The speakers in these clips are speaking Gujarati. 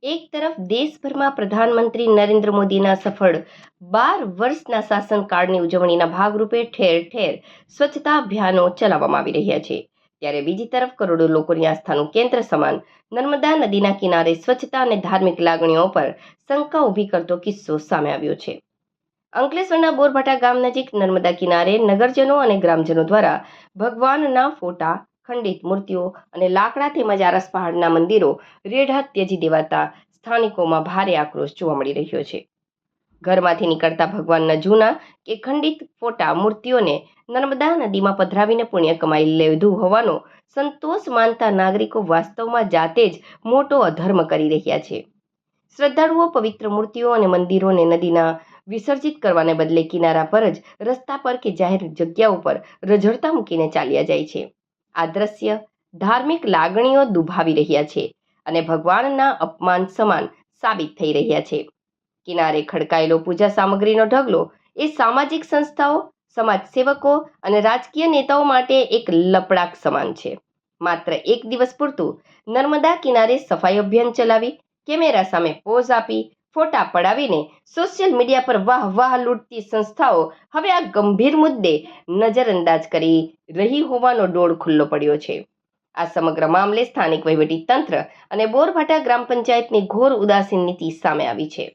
એક તરફ દેશભરમાં પ્રધાનમંત્રી નરેન્દ્ર મોદીના સફળ 12 વર્ષના શાસનકાળની ઉજવણીના ભાગરૂપે ઠેર ઠેર સ્વચ્છતા અભિયાનો ચલાવવામાં આવી રહ્યા છે, ત્યારે બીજી તરફ કરોડો લોકોની આસ્થાનું કેન્દ્ર સમાન નર્મદા નદીના કિનારે સ્વચ્છતા અને ધાર્મિક લાગણીઓ પર શંકા ઊભી કરતો કિસ્સો સામે આવ્યો છે. અંકલેશ્વરના બોરભાટા ગામ નજીક નર્મદા કિનારે નગરજનો અને ગ્રામજનો દ્વારા ભગવાનના ફોટા, ખંડિત મૂર્તિઓ અને લાકડા તેમજ આરસ પહાડના મંદિરો રેઢા ત્યજી દેવાતા સ્થાનિકોમાં ભારે આક્રોશ જોવા મળી રહ્યો છે. ઘરમાંથી નીકળતા ભગવાનના જૂના કે ખંડિત ફોટા, મૂર્તિઓને નર્મદા નદીમાં પધરાવીને પુણ્ય કમાઈ લીધું હોવાનો સંતોષ માનતા નાગરિકો વાસ્તવમાં જાતે જ મોટો અધર્મ કરી રહ્યા છે. શ્રદ્ધાળુઓ પવિત્ર મૂર્તિઓ અને મંદિરોને નદીના વિસર્જિત કરવાને બદલે કિનારા પર જ રસ્તા પર કે જાહેર જગ્યાઓ પર રઝળતા મૂકીને ચાલ્યા જાય છે. આ દ્રશ્ય ધાર્મિક લાગણીઓ દુભાવી રહ્યા છે અને ભગવાનના અપમાન સમાન સાબિત થઈ રહ્યા છે. કિનારે ખડકાયેલો પૂજા સામગ્રીનો ઢગલો એ સામાજિક સંસ્થાઓ, સમાજસેવકો અને રાજકીય નેતાઓ માટે એક લપડાક સમાન છે. માત્ર એક દિવસ પૂરતું નર્મદા કિનારે સફાઈ અભિયાન ચલાવી, કેમેરા સામે પોઝ આપી, ફોટા પડાવીને સોશિયલ મીડિયા પર વાહ વાહ લૂંટતી સંસ્થાઓ હવે આ ગંભીર મુદ્દે નજરઅંદાજ કરી રહી હોવાનો ડોળ ખુલ્લો પડ્યો છે. આ સમગ્ર મામલે સ્થાનિક વહીવટી તંત્ર અને બોરભાટા ગ્રામ પંચાયતની ઘોર ઉદાસીન નીતિ સામે આવી છે.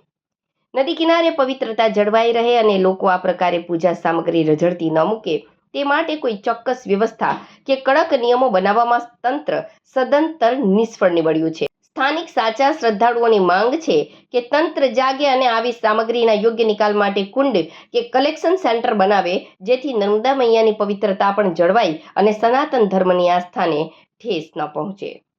નદી કિનારે પવિત્રતા જળવાઈ રહે અને લોકો આ પ્રકારે પૂજા સામગ્રી રઝળતી ન મૂકે તે માટે કોઈ ચોક્કસ વ્યવસ્થા કે કડક નિયમો બનાવવામાં તંત્ર સદંતર નિષ્ફળ નીવડ્યું છે. સ્થાનિક સાચા શ્રદ્ધાળુઓની માંગ છે કે તંત્ર જાગે અને આવી સામગ્રીના યોગ્ય નિકાલ માટે કુંડ કે કલેક્શન સેન્ટર બનાવે, જેથી નર્મદા મૈયાની પવિત્રતા પણ જળવાય અને સનાતન ધર્મની આસ્થાને ઠેસ ન પહોંચે.